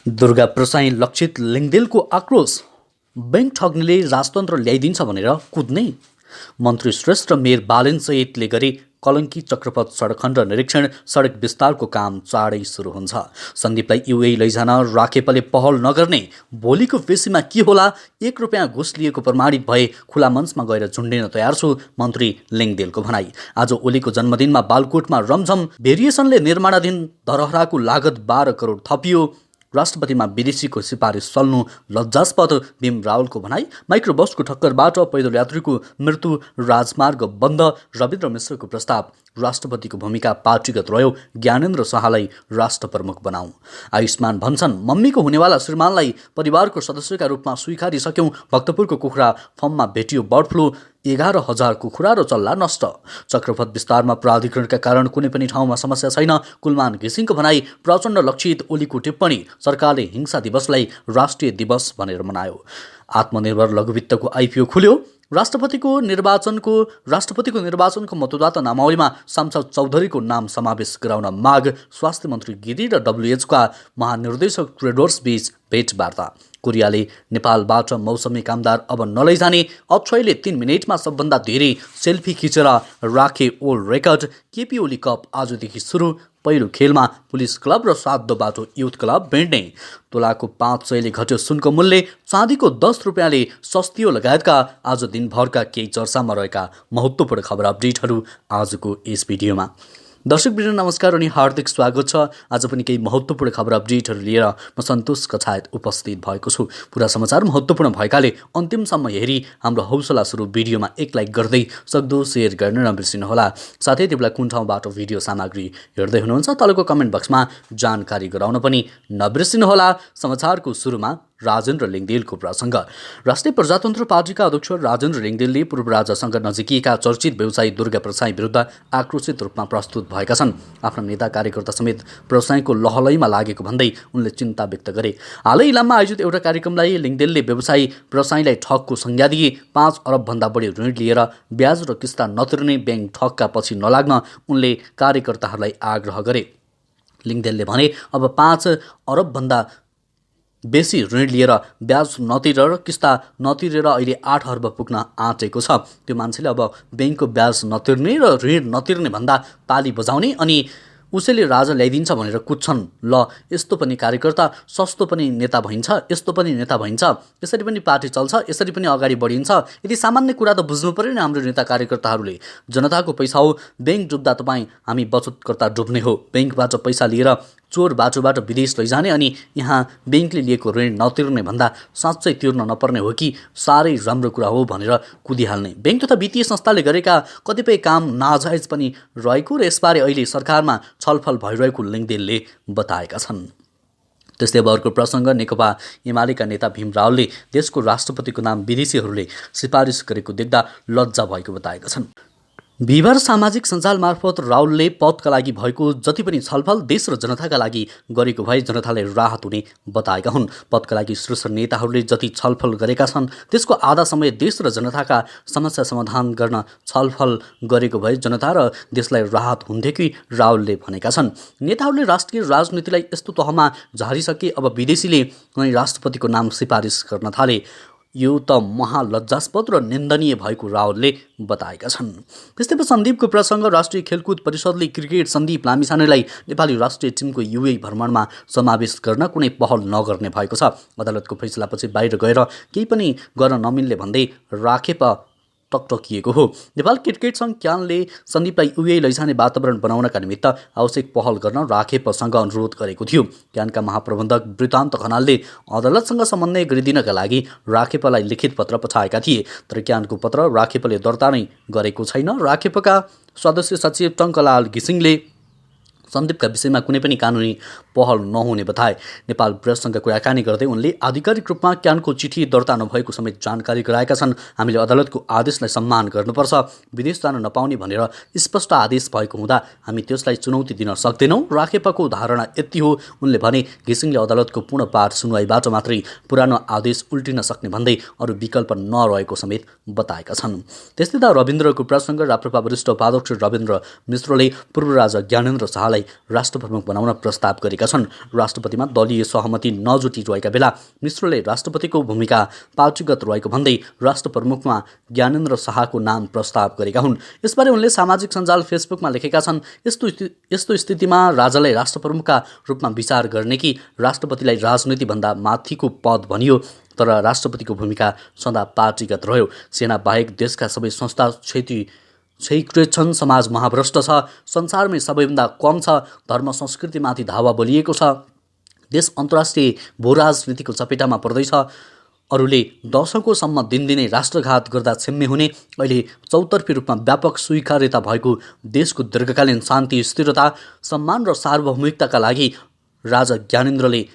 दुर्गा प्रसाई लक्षित लिङदेलको आक्रोश। बैंक ठग्नेले राजतन्त्र ल्याइदिन्छ भनेर कुद्ने। मन्त्री श्रेष्ठ मेयर बालेन सहितले गरे कलङ्की चक्रपथ सडक खण्ड निरीक्षण। सडक विस्तारको काम चाँडै सुरु हुन्छ। सन्दीपलाई युए लैजान राखेपले पहल नगर्ने। भोलिको पेशीमा के होला? 1 रुपियाँ घुस लिएको प्रमाणित भए खुला मञ्चमा गएर झुन्डिन तयार छु, मन्त्री लिङदेलको भनाई। आज ओलीको जन्मदिनमा बालकोटमा रमझम। भेरिएसनले निर्माणाधीन धरहराको लागत 12 करोड थपियो। राष्ट्रपतिमा विदेशीको सिफारिस चल्नु लज्जास्पद, भीम रावलको भनाई। माइक्रोबसको ठक्करबाट पैदल यात्रीको मृत्यु, राजमार्ग बन्द। रविन्द्र मिश्रको प्रस्ताव। राष्ट्रपतिको भूमिका पार्टीगत रह्यो, ज्ञानेन्द्र शाहलाई राष्ट्र प्रमुख बनाऊ। आयुष्मान भन्छन् मम्मीको हुनेवाला श्रीमानलाई परिवारको सदस्यका रूपमा स्वीकारिसक्यौँ। भक्तपुरको कुखुरा फर्ममा भेटियो बर्ड फ्लू। 11,000 कुखुरा र चल्ला नष्ट। चक्रपथ विस्तारमा प्राधिकरणका कारण कुनै पनि ठाउँमा समस्या छैन, कुलमान घिसिङको भनाई। प्रचण्ड लक्षित ओलीको टिप्पणी। सरकारले हिंसा दिवसलाई राष्ट्रिय दिवस भनेर मनायो। आत्मनिर्भर लघुवित्तको आइपिओ खुल्यो। राष्ट्रपतिको निर्वाचनको मतदाता नामावलीमा सांसद चौधरीको नाम समावेश गराउन माग। स्वास्थ्य मन्त्री गिरी र डब्ल्युएचओका महानिर्देशक ट्रेडर्स बीच भेटवार्ता। कोरियाले नेपालबाट मौसमी कामदार अब नलैजाने। अक्षयले 3 मिनेटमा सबभन्दा धेरै सेल्फी खिचेर राखे world record. KP Oli cup आजदेखि सुरु। पहिलो खेलमा पुलिस क्लब र 7 बाटो युथ क्लब भिड्ने। तोलाको 500ले घट्यो सुनको मूल्य। चाँदीको 10 रुपियाँले सस्तियो लगायतका आज दिनभरका केही चर्चामा रहेका महत्त्वपूर्ण खबर अपडेटहरू आजको यस भिडियोमा। दर्शकवृन्द नमस्कार अनि हार्दिक स्वागत छ। आज पनि केही महत्त्वपूर्ण खबर अपडेटहरू लिएर म सन्तोष कछायत उपस्थित भएको छु। पुरा समाचार महत्त्वपूर्ण भएकाले अन्तिमसम्म हेरी हाम्रो हौसला स्वरूप भिडियोमा एक लाइक गर्दै सक्दो सेयर गर्न नबिर्सिनुहोला। साथै त्यो बेला कुन ठाउँबाट भिडियो सामग्री हेर्दै हुनुहुन्छ तलको कमेन्ट बक्समा जानकारी गराउन पनि नबिर्सिनुहोला। समाचारको सुरुमा राजेन्द्र लिङदेलको प्रसङ्ग। राष्ट्रिय प्रजातन्त्र पार्टीका अध्यक्ष राजेन्द्र लिङदेलले पूर्व राजासँग नजिकिएका चर्चित व्यवसायी दुर्गा प्रसाई विरुद्ध आक्रोशित रूपमा प्रस्तुत भएका छन्। आफ्ना नेता कार्यकर्ता समेत प्रसाईको लहलैमा लागेको भन्दै उनले चिन्ता व्यक्त गरे। हालै इलाममा आयोजित एउटा कार्यक्रमलाई लिङदेलले व्यवसायी प्रसाईलाई ठगको संज्ञा दिए। 5 अरबभन्दा बढी ऋण लिएर ब्याज र किस्ता नतिर्ने ब्याङ्क ठगका पछि नलाग्न उनले कार्यकर्ताहरूलाई आग्रह गरे। लिङदेलले भने अब 5 अरबभन्दा बेसी ऋण लिएर ब्याज नतिरेर किस्ता नतिरेर अहिले 8 अर्ब पुग्न आँटेको छ। त्यो मान्छेले अब ब्याङ्कको ब्याज नतिर्ने र ऋण नतिर्ने भन्दा ताली बजाउने अनि उसैले राजा ल्याइदिन्छ भनेर कुद्छन्। ल यस्तो पनि कार्यकर्ता, सस्तो पनि नेता भइन्छ, यस्तो पनि नेता भइन्छ, यसरी पनि पार्टी चल्छ, यसरी पनि अगाडि बढिन्छ। यदि सामान्य कुरा त बुझ्नु पर्यो नि हाम्रो नेता कार्यकर्ताहरूले। जनताको पैसा हो, ब्याङ्क डुब्दा तपाईँ हामी बचतकर्ता डुब्ने हो। ब्याङ्कबाट पैसा लिएर चोर बाटोबाट विदेश लैजाने अनि यहाँ ब्याङ्कले लिएको ऋण नतिर्ने भन्दा साँच्चै तिर्न नपर्ने हो कि साह्रै राम्रो कुरा हो भनेर कुदिहाल्ने। ब्याङ्क तथा वित्तीय संस्थाले गरेका कतिपय काम नाजायज पनि रहेको र यसबारे अहिले सरकारमा छलफल भइरहेको लिङदेलले बताएका छन्। त्यस्तै अब अर्को प्रसङ्ग। नेकपा एमालेका नेता भीम रावलले देशको राष्ट्रपतिको नाम विदेशीहरूले सिफारिस गरेको देख्दा लज्जा भएको बताएका छन्। बिहिबार सामाजिक सञ्जाल मार्फत रावलले पदका लागि भएको जति पनि छलफल देश र जनताका लागि गरेको भए जनतालाई राहत हुने बताएका हुन्। पदका लागि शीर्ष नेताहरूले जति छलफल गरेका छन् त्यसको आधा समय देश र जनताका समस्या समाधान गर्न छलफल गरेको भए जनता र देशलाई राहत हुन्थ्यो कि रावलले भनेका छन्। नेताहरूले राष्ट्रिय राजनीतिलाई यस्तो तहमा झारिसके अब विदेशीले नै राष्ट्रपतिको नाम सिफारिस गर्न थाले। यो त महालज्जास्पद र निन्दनीय भएको रावलले बताएका छन्। त्यस्तै सन्दीपको प्रसङ्ग। राष्ट्रिय खेलकुद परिषदले क्रिकेट सन्दीप लामिछानेलाई नेपाली राष्ट्रिय टिमको युए भ्रमणमा समावेश गर्न कुनै पहल नगर्ने भएको छ। अदालतको फैसलापछि बाहिर गएर केही पनि गर्न नमिल्ने भन्दै राखेपा टकटकिएको हो। नेपाल क्रिकेट सङ्घ क्यानले सन्दीपलाई युए लैजाने वातावरण बनाउनका निमित्त आवश्यक पहल गर्न राखेपसँग अनुरोध गरेको थियो। क्यानका महाप्रबन्धक वृत्तान्त खनालले अदालतसँग समन्वय गरिदिनका लागि राखेपलाई लिखित पत्र पठाएका थिए। तर क्यानको पत्र राखेपले दर्ता नै गरेको छैन। राखेपका सदस्य सचिव टङ्कलाल घिसिङले सन्दीपका विषयमा कुनै पनि कानुनी पहल नहुने बताए। नेपाल प्रेससँग कुराकानी गर्दै उनले आधिकारिक रूपमा क्यानको चिठी दर्ता नभएको समेत जानकारी गराएका छन्। हामीले अदालतको आदेशलाई सम्मान गर्नुपर्छ। विदेश जान नपाउने भनेर स्पष्ट आदेश भएको हुँदा हामी त्यसलाई चुनौती दिन सक्दैनौँ। राखेपाको धारणा यति हो। उनले भने घिसिङले अदालतको पूर्ण पाठ सुनवाईबाट मात्रै पुरानो आदेश उल्टिन सक्ने भन्दै अरू विकल्प नरहेको समेत बताएका छन्। त्यस्तै त रविन्द्रको प्रसङ्ग। राप्रपा वरिष्ठ उपाध्यक्ष रविन्द्र मिश्रले पूर्व राजा ज्ञानेन्द्र शाहलाई मिश्रलाई राष्ट्र प्रमुख बनाउन प्रस्ताव गरेका छन्। राष्ट्रपतिमा दलीय सहमति नजुटिरहेका बेला मिश्रले राष्ट्रपतिको भूमिका पार्टीगत रहेको भन्दै राष्ट्र प्रमुखमा ज्ञानेन्द्र शाहको नाम प्रस्ताव गरेका हुन्। यसबारे उनले सामाजिक सञ्जाल फेसबुकमा लेखेका छन्, यस्तो स्थितिमा राजालाई राष्ट्र प्रमुखका रूपमा विचार गर्ने कि राष्ट्रपतिलाई राजनीतिभन्दा माथिको पद भनियो, तर राष्ट्रपतिको भूमिका सदा पार्टीगत रह्यो। सेना बाहेक देशका सबै संस्था क्षयीकृत छन्, समाज महाभ्रष्ट छ, संसारमै सबैभन्दा कम छ, धर्म संस्कृतिमाथि धावा बोलिएको छ, देश अन्तर्राष्ट्रिय भूराजनीतिको चपेटामा पर्दैछ, अरूले दशकौँसम्म दिनदिनै राष्ट्रघात गर्दा क्षम्य हुने, अहिले चौतर्फी रूपमा व्यापक स्वीकार्यता भएको देशको दीर्घकालीन शान्ति, स्थिरता, सम्मान र सार्वभौमिकताका लागि राजा ज्ञानेन्द्रले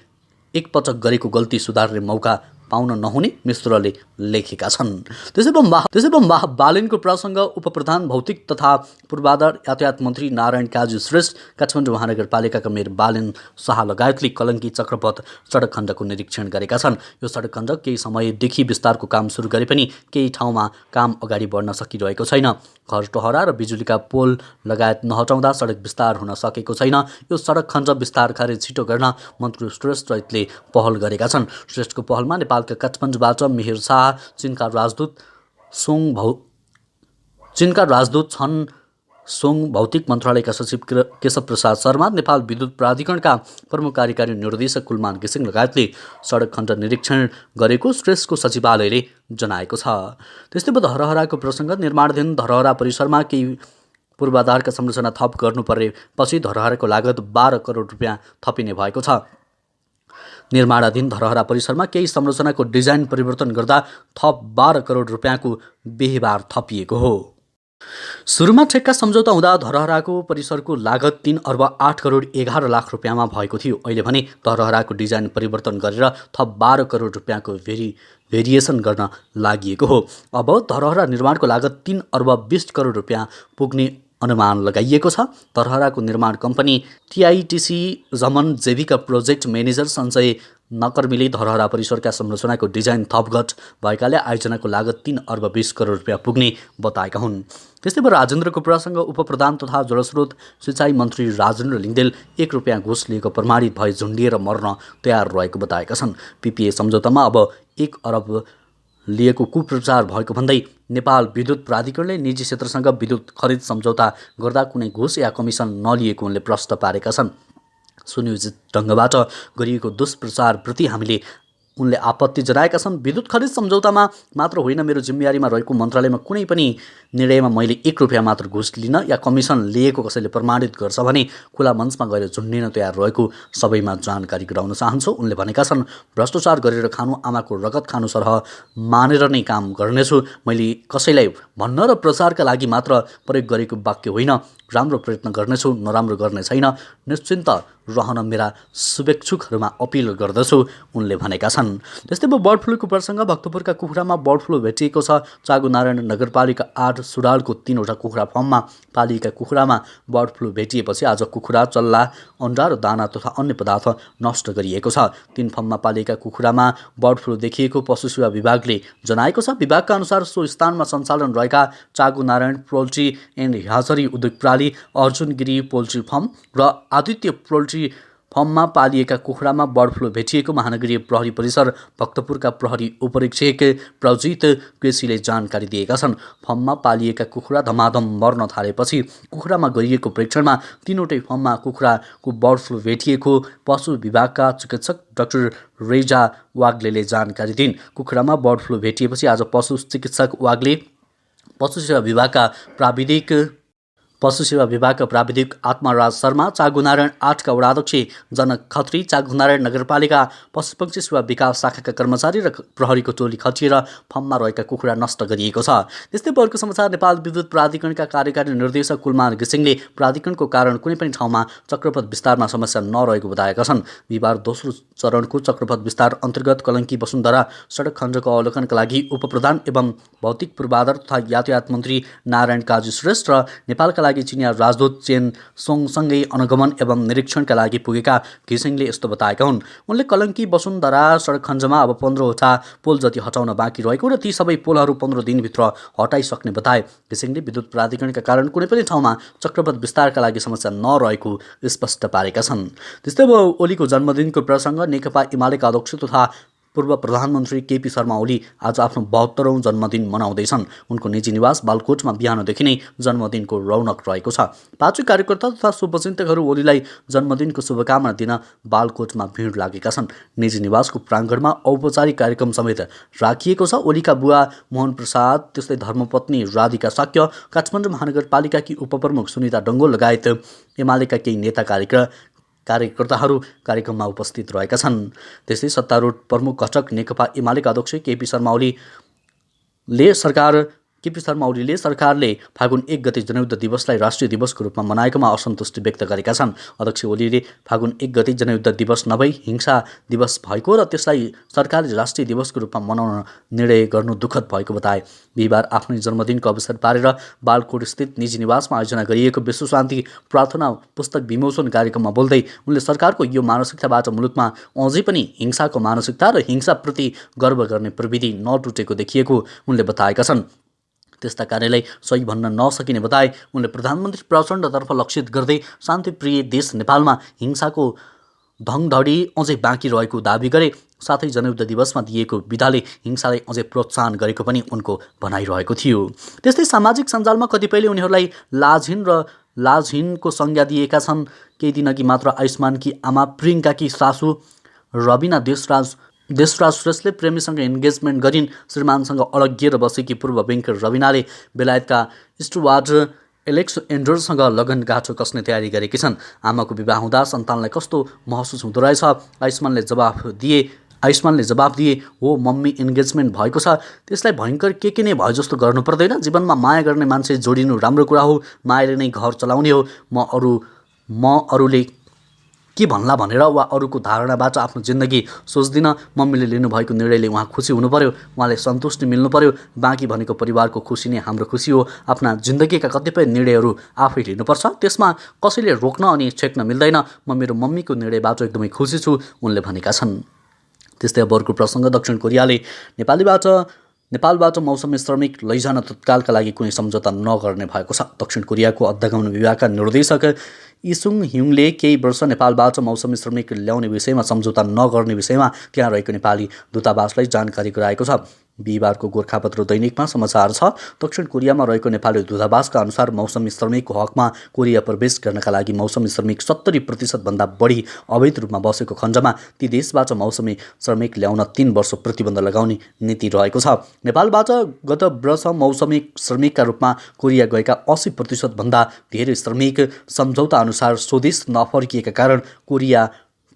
एकपटक गरेको गल्ती सुधार्ने मौका पाउन नहुने मिश्रले लेखेका छन्। त्यसैले बालेनको प्रसङ्ग उपप्रधान भौतिक तथा पूर्वाधार यातायात मन्त्री नारायण काजी श्रेष्ठ, काठमाडौँ महानगरपालिकाका मेयर बालेन शाह लगायतले कलङ्की चक्रपथ सडक खण्डको निरीक्षण गरेका छन्। यो सडक खण्ड केही समयदेखि विस्तारको काम सुरु गरे पनि केही ठाउँमा काम अगाडि बढ्न सकिरहेको छैन। घर टहरा र बिजुलीका पोल लगायत नहटाउँदा सडक विस्तार हुन सकेको छैन। यो सडक खण्ड विस्तार कार्य छिटो गर्न मन्त्री श्रेष्ठले पहल गरेका छन्। श्रेष्ठको पहलमा नेपालका काठमाडौँबाट मेयर शाह, चीनका राजदूत छन् सोङ, भौतिक मन्त्रालयका सचिव केशव प्रसाद शर्मा, नेपाल विद्युत प्राधिकरणका प्रमुख कार्यकारी निर्देशक कुलमान घिसिङ लगायतले सडक खण्ड निरीक्षण गरेको श्रेष्ठको सचिवालयले जनाएको छ। त्यस्तै धरहराको प्रसङ्ग निर्माणाधीन धरहरा परिसरमा केही पूर्वाधारका संरचना थप गर्नु परेपछि धरहराको लागत 12 करोड रुपियाँ थपिने भएको छ। निर्माणाधीन धरहरा परिसरमा केही संरचनाको डिजाइन परिवर्तन गर्दा थप 12 करोड रुपियाँको व्यवहार थपिएको हो। सुरुमा ठेक्का सम्झौता हुँदा धरहराको परिसरको लागत 3 अर्ब 8 करोड 11 लाख रुपियाँमा भएको थियो। अहिले भने धरहराको डिजाइन परिवर्तन गरेर थप 12 करोड रुपियाँको भेरिएसन गर्न लागि हो। अब धरहरा निर्माणको लागत 3 अर्ब 20 करोड रुपियाँ पुग्ने अनुमान लगाइएको छ। धरहराको निर्माण कम्पनी TITC जमन जेभीका प्रोजेक्ट म्यानेजर सञ्जय नकर्मीले धरहरा परिसरका संरचनाको डिजाइन थपघट भएकाले आयोजनाको लागत 3 अर्ब 20 करोड रुपियाँ पुग्ने बताएका हुन्। त्यस्तै राजेन्द्रको प्रसङ्ग उपप्रधान तथा जलस्रोत सिँचाइ मन्त्री राजेन्द्र लिङ्गदेल 1 रुपियाँ घुस लिएको प्रमाणित भए झुन्डिएर मर्न तयार रहेको बताएका छन्। PPA सम्झौतामा अब 1 अरब लिएको कुप्रचार भएको भन्दै नेपाल विद्युत प्राधिकरणले निजी क्षेत्रसँग विद्युत खरिद सम्झौता गर्दा कुनै घुस या कमिसन नलिएको उनले प्रश्न पारेका छन्। सुनियोजित ढङ्गबाट गरिएको दुष्प्रचारप्रति उनले आपत्ति जनाएका छन्। विद्युत खरिद सम्झौतामा मात्र होइन, मेरो जिम्मेवारीमा रहेको मन्त्रालयमा कुनै पनि निर्णयमा मैले 1 रुपियाँ मात्र घुस लिन या कमिसन लिएको कसैले प्रमाणित गर्छ भने खुला मञ्चमा गएर झुन्डिन तयार रहेको सबैमा जानकारी गराउन चाहन्छु। उनले भनेका छन्, भ्रष्टाचार गरेर खानु आमाको रगत खानु सरह मानेर नै काम गर्नेछु। मैले कसैलाई भन्न र प्रचारका लागि मात्र प्रयोग गरेको वाक्य होइन। राम्रो प्रयत्न गर्नेछु, नराम्रो गर्ने छैन। निश्चिन्त रहन मेरा शुभेच्छुकहरूमा अपिल गर्दछु, उनले भनेका छन्। त्यस्तै बर्ड फ्लूको प्रसङ्ग भक्तपुरका कुखुरामा बर्ड फ्लू भेटिएको छ। चागुनारायण नगरपालिका 8 सुडालको 3वटा कुखुरा फर्ममा पालिएका कुखुरामा बर्ड फ्लू भेटिएपछि आज कुखुरा, चल्ला, अन्डा र दाना तथा अन्य पदार्थ नष्ट गरिएको छ। 3 फर्ममा पालिएका कुखुरामा बर्ड फ्लू देखिएको पशु सेवा विभागले जनाएको छ। विभागका अनुसार सो स्थानमा सञ्चालन रहेका चागुनारायण पोल्ट्री एन्ड ह्याचरी उद्योग प्रणाली, अर्जुन गिरी पोल्ट्री फर्म र आदित्य पोल्ट्री फर्ममा पालिएका कुखुरामा बर्ड फ्लू भेटिएको महानगरीय प्रहरी परिसर भक्तपुरका प्रहरी उपरीक्षक प्रजित केसीले जानकारी दिएका छन्। फर्ममा पालिएका कुखुरा धमाधम मर्न थालेपछि कुखुरामा गरिएको परीक्षणमा 3वटै फर्ममा कुखुराको बर्ड फ्लू भेटिएको पशु विभागका चिकित्सक डाक्टर रेजा वाग्लेले जानकारी दिइन्। कुखुरामा बर्ड फ्लू भेटिएपछि आज पशु चिकित्सक वाग्ले पशु सेवा विभागका प्राविधिक आत्माराज शर्मा, चागुनारायण 8 का वडाध्यक्ष जनक खत्री, चागुनारायण नगरपालिका पशुपक्षी सेवा विकास शाखाका कर्मचारी र प्रहरीको टोली खटिएर फर्ममा रहेका कुखुरा नष्ट गरिएको छ। त्यस्तै बलको समाचार नेपाल विद्युत प्राधिकरणका कार्यकारी निर्देशक कुलमान घिसिङले प्राधिकरणको कारण कुनै पनि ठाउँमा चक्रपथ विस्तारमा समस्या नरहेको बताएका छन्। बिहिबार दोस्रो चरणको चक्रपथ विस्तार अन्तर्गत कलङ्की वसुन्धरा सडक खण्डको अवलोकनका लागि उपप्रधान एवं भौतिक पूर्वाधार तथा यातायात मन्त्री नारायण काजी श्रेष्ठ र नेपालका लागि चिनिया राजदूत चेन सोङसँगै अनुगमन एवं निरीक्षणका लागि पुगेका घिसिङले यस्तो बताएका हुन्। उनले कलङ्की वसुन्धरा सडक खण्डमा अब 15वटा पोल जति हटाउन बाँकी रहेको र ती सबै पोलहरू 15 दिनभित्र हटाइसक्ने बताए। घिसिङले विद्युत प्राधिकरणका कारण कुनै पनि ठाउँमा चक्रवात विस्तारका लागि समस्या नरहेको स्पष्ट पारेका छन्। त्यस्तै अब ओलीको जन्मदिनको प्रसङ्ग नेकपा एमालेका अध्यक्ष तथा पूर्व प्रधानमन्त्री केपी शर्मा ओली आज आफ्नो 72औं जन्मदिन मनाउँदैछन्। उनको निजी निवास बालकोटमा बिहानदेखि नै जन्मदिनको रौनक रहेको छ। पार्टी कार्यकर्ता तथा शुभचिन्तकहरू ओलीलाई जन्मदिनको शुभकामना दिन बालकोटमा भिड लागेका छन्। निजी निवासको प्राङ्गणमा औपचारिक कार्यक्रम समेत राखिएको छ। ओलीका बुवा मोहन प्रसाद, त्यस्तै धर्मपत्नी राधिका शाक्य, काठमाडौँ महानगरपालिकाकी उपप्रमुख सुनिता डङ्गोल लगायत एमालेका केही नेता कार्यकर्ताहरू कार्यक्रममा उपस्थित रहेका छन्। त्यस्तै सत्तारूढ प्रमुख घटक नेकपा एमालेका अध्यक्ष केपी शर्मा ओलीले सरकारले फागुन 1 गते जनयुद्ध दिवसलाई राष्ट्रिय दिवसको रूपमा मनाएकोमा असन्तुष्टि व्यक्त गरेका छन्। अध्यक्ष ओलीले फागुन 1 गते जनयुद्ध दिवस नभई हिंसा दिवस भएको र त्यसलाई सरकारले राष्ट्रिय दिवसको रूपमा मनाउन निर्णय गर्नु दुःखद भएको बताए। बिहिबार आफ्नै जन्मदिनको अवसर पारेर बालकोटस्थित निजी निवासमा आयोजना गरिएको विश्व शान्ति प्रार्थना पुस्तक विमोचन कार्यक्रममा बोल्दै उनले सरकारको यो मानसिकताबाट मुलुकमा अझै पनि हिंसाको मानसिकता र हिंसाप्रति गर्व गर्ने प्रविधि नटुटेको देखिएको उनले बताएका छन्। त्यस्ता कार्यलाई सही भन्न नसकिने बताए। उनले प्रधानमन्त्री प्रचण्डतर्फ लक्षित गर्दै शान्तिप्रिय देश नेपालमा हिंसाको धङधडी अझै बाँकी रहेको दाबी गरे। साथै जनयुद्ध दिवसमा दिएको विधाले हिंसालाई अझै प्रोत्साहन गरेको पनि उनको भनाइरहेको थियो। त्यस्तै सामाजिक सञ्जालमा कतिपयले उनीहरूलाई लाजहीनको संज्ञा दिएका छन्। केही दिनअघि मात्र आयुष्मानकी आमा प्रियङ्काकी सासू रबिना देशराज श्रेष्ठले प्रेमीसँग इन्गेजमेन्ट गरिन्। श्रीमानसँग अलग्गिएर बसेकी पूर्व ब्याङ्क रबिनाले बेलायतका स्टुवार्ट एलेक्स एन्डरसँग लगनगाँठो कस्ने तयारी गरेकी छन्। आमाको विवाह हुँदा सन्तानलाई कस्तो महसुस हुँदो रहेछ? आयुष्मानले जवाफ दिए, हो मम्मी, इन्गेजमेन्ट भएको छ, त्यसलाई भयङ्कर के नै भयो जस्तो गर्नु पर्दैन। जीवनमा माया गर्ने मान्छे जोडिनु राम्रो कुरा हो। मायाले नै घर चलाउने हो। म अरूले के भन्ला भनेर वा अरूको धारणाबाट आफ्नो जिन्दगी सोच्दिनँ। मम्मीले लिनुभएको निर्णयले उहाँ खुसी हुनु पर्यो, उहाँले सन्तुष्टि मिल्नु पर्यो। बाँकी भनेको परिवारको खुसी नै हाम्रो खुसी हो। आफ्ना जिन्दगीका कतिपय निर्णयहरू आफै लिनुपर्छ, त्यसमा कसैले रोक्न अनि छेक्न मिल्दैन। म मेरो मम्मीको निर्णयबाट एकदमै खुसी छु, उनले भनेका छन्। त्यस्तै अब अर्को प्रसङ्ग, दक्षिण कोरियाले नेपालबाट मौसमी श्रमिक लैजान तत्कालका लागि कुनै सम्झौता नगर्ने भएको छ। दक्षिण कोरियाको अध्यागमन विभागका निर्देशक इसुङ ह्युङले केही वर्ष नेपालबाट मौसमी श्रमिक ल्याउने विषयमा सम्झौता नगर्ने विषयमा त्यहाँ रहेको नेपाली दूतावासलाई जानकारी गराएको छ। बिहिबारको गोर्खापत्र दैनिकमा समाचार छ। दक्षिण कोरियामा रहेको नेपाली दूतावासका अनुसार मौसमी श्रमिकको हकमा कोरिया प्रवेश गर्नका लागि मौसमी श्रमिक 70% भन्दा बढी अवैध रूपमा बसेको खण्डमा ती देशबाट मौसमी श्रमिक ल्याउन 3 वर्ष प्रतिबन्ध लगाउने नीति रहेको छ। नेपालबाट गत वर्ष मौसमी श्रमिकका रूपमा कोरिया गएका 80% भन्दा धेरै श्रमिक सम्झौता अनुसार स्वदेश नफर्किएका कारण कोरिया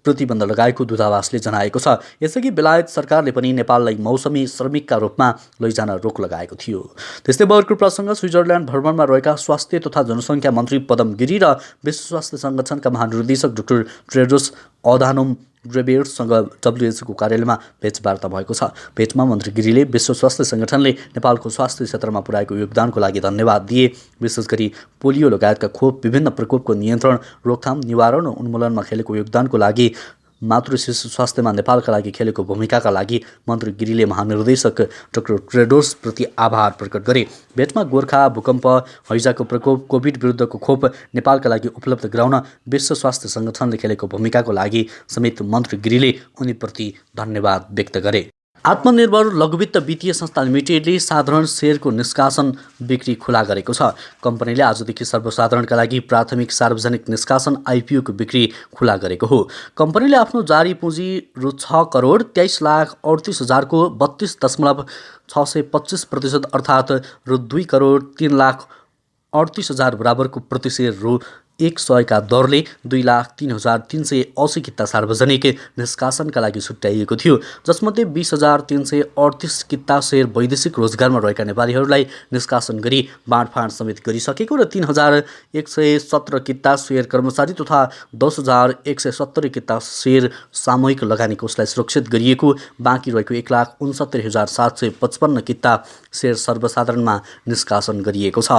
प्रतिबन्ध लगाएको दूतावासले जनाएको छ। यसअघि बेलायत सरकारले पनि नेपाललाई मौसमी श्रमिकका रूपमा लैजान रोक लगाएको थियो। त्यस्तै अर्को प्रसङ्ग, स्विजरल्यान्ड भ्रमणमा रहेका स्वास्थ्य तथा जनसङ्ख्या मन्त्री पदम गिरी र विश्व स्वास्थ्य सङ्गठनका महानिर्देशक डाक्टर टेड्रोस अधानोम ग्रेबियससँग WHO कार्यालयमा भेटवार्ता भएको छ। भेटमा मन्त्री गिरीले विश्व स्वास्थ्य सङ्गठनले नेपालको स्वास्थ्य क्षेत्रमा पुर्याएको योगदानको लागि धन्यवाद दिए। विशेष गरी पोलियो लगायतका खोप, विभिन्न प्रकोपको नियन्त्रण, रोकथाम, निवारण र उन्मूलनमा खेलेको योगदानको लागि, मातृ शिशु स्वास्थ्यमा नेपालका लागि खेलेको भूमिकाका लागि मन्त्री गिरीले महानिर्देशक डाक्टर टेड्रोसप्रति आभार प्रकट गरे। भेटमा गोर्खा भूकम्प, हैजाको प्रकोप, कोभिड विरुद्धको खोप नेपालका लागि उपलब्ध गराउन विश्व स्वास्थ्य सङ्गठनले खेलेको भूमिकाको लागि समेत मन्त्री गिरीले उनीप्रति धन्यवाद व्यक्त गरे। आत्मनिर्भर लघुवित्त वित्तीय संस्था लिमिटेडले साधारण सेयरको निष्कासन बिक्री खुला गरेको छ। कम्पनीले आजदेखि सर्वसाधारणका लागि प्राथमिक सार्वजनिक निष्कासन IPO को बिक्री खुला गरेको हो। कम्पनीले आफ्नो जारी पुँजी रु 6,23,38,000 को 32.625% अर्थात् रु 2,03,38,000 बराबरको प्रति सेयर रु 100 का दरले 2,03,380 किता सार्वजनिक निष्कासनका लागि छुट्याइएको थियो, जसमध्ये 20,338 किता शेयर वैदेशिक रोजगारमा रहेका नेपालीहरूलाई निष्कासन गरी बाँडफाँड समेत गरिसकेको र 3,117 किता शेयर कर्मचारी तथा 10,170 किता शेयर सामूहिक लगानी कोषलाई सुरक्षित गरिएको, बाँकी रहेको 1,69,755 किता शेयर सर्वसाधारणमा निष्कासन गरिएको छ।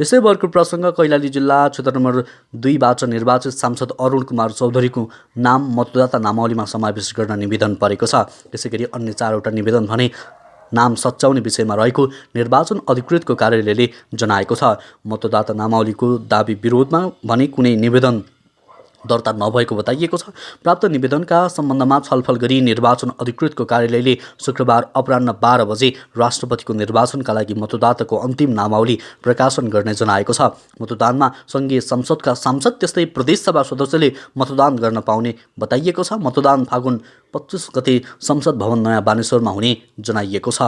यसै वर्गको प्रसङ्ग कैलाली जिल्ला क्षेत्र नम्बर 2बाट निर्वाचित सांसद अरुण कुमार चौधरीको नाम मतदाता नामावलीमा समावेश गर्न निवेदन परेको छ। त्यसैगरी अन्य 4वटा निवेदन भने नाम सच्याउने विषयमा रहेको निर्वाचन अधिकृतको कार्यालयले जनाएको छ। मतदाता नामावलीको दाबी विरोधमा भने कुनै निवेदन दर्ता नभएको बताइएको छ। प्राप्त निवेदनका सम्बन्धमा छलफल गरी निर्वाचन अधिकृतको कार्यालयले शुक्रबार अपराह्न 12 बजे राष्ट्रपतिको निर्वाचनका लागि मतदाताको अन्तिम नामावली प्रकाशन गर्ने जनाएको छ। मतदानमा सङ्घीय संसदका सांसद त्यस्तै प्रदेशसभा सदस्यले मतदान गर्न पाउने बताइएको छ। मतदान फागुन 25 गते संसद भवन नयाँ बानेश्वरमा हुने जनाइएको छ।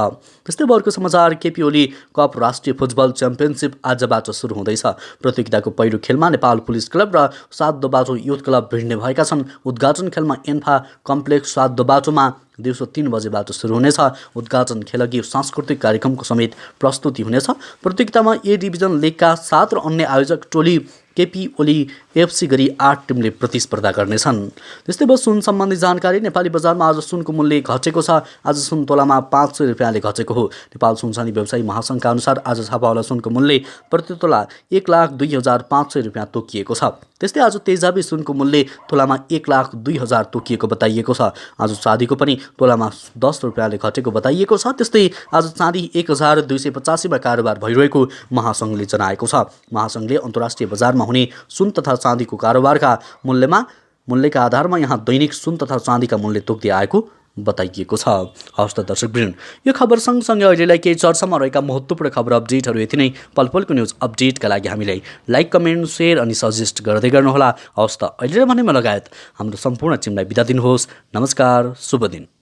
त्यस्तै वर्गको समाचार केपी ओली कप राष्ट्रिय फुटबल च्याम्पियनसिप आजबाट सुरु हुँदैछ। प्रतियोगिताको पहिलो खेलमा नेपाल पुलिस क्लब र 7 दोबाटो युथ क्लब भिड्ने भएका छन्। उद्घाटन खेलमा एन्फा कम्प्लेक्स 7 दोबाटोमा दिउँसो 3 बजेबाट सुरु हुनेछ। उद्घाटन खेलअघि सांस्कृतिक कार्यक्रमको समेत प्रस्तुति हुनेछ। प्रतियोगितामा ए डिभिजन लिगका 7 र अन्य आयोजक टोली केपी ओली एफसी गरी 8 टिमले प्रतिस्पर्धा गर्नेछन्। त्यस्तै अब सुन सम्बन्धी जानकारी। नेपाली बजारमा आज सुनको मूल्य घटेको छ। आज सुन तोलामा 500 रुपियाँले घटेको हो। नेपाल सुनचाँदी व्यवसायी महासङ्घका अनुसार आज छापावाला सुनको मूल्य प्रति तोला 1,02,500 रुपियाँ तोकिएको छ। त्यस्तै आज तेजाबी सुनको मूल्य तोलामा 1,02,000 तोकिएको बताइएको छ। आज चाँदीको पनि तोलामा 10 रुपियाँले घटेको बताइएको छ। त्यस्तै आज चाँदी 1,285 मा कारोबार भइरहेको महासङ्घले जनाएको छ। महासङ्घले अन्तर्राष्ट्रिय बजारमा हुने सुन तथा चाँदीको कारोबारका मूल्यका आधारमा यहाँ दैनिक सुन तथा चाँदीका मूल्य तोक्दै आएको बताइएको छ। हवस् त दर्शकवृन्द, यो खबर सँगसँगै अहिलेलाई केही चर्चामा रहेका महत्त्वपूर्ण खबर अपडेटहरू यति नै। पलपलको न्युज अपडेटका लागि हामीलाई लाइक, कमेन्ट, सेयर अनि सजेस्ट गर्दै गर्नुहोला। हवस् त अहिले भने लगायत हाम्रो सम्पूर्ण टिमलाई बिदा दिनुहोस्। नमस्कार, शुभ दिन।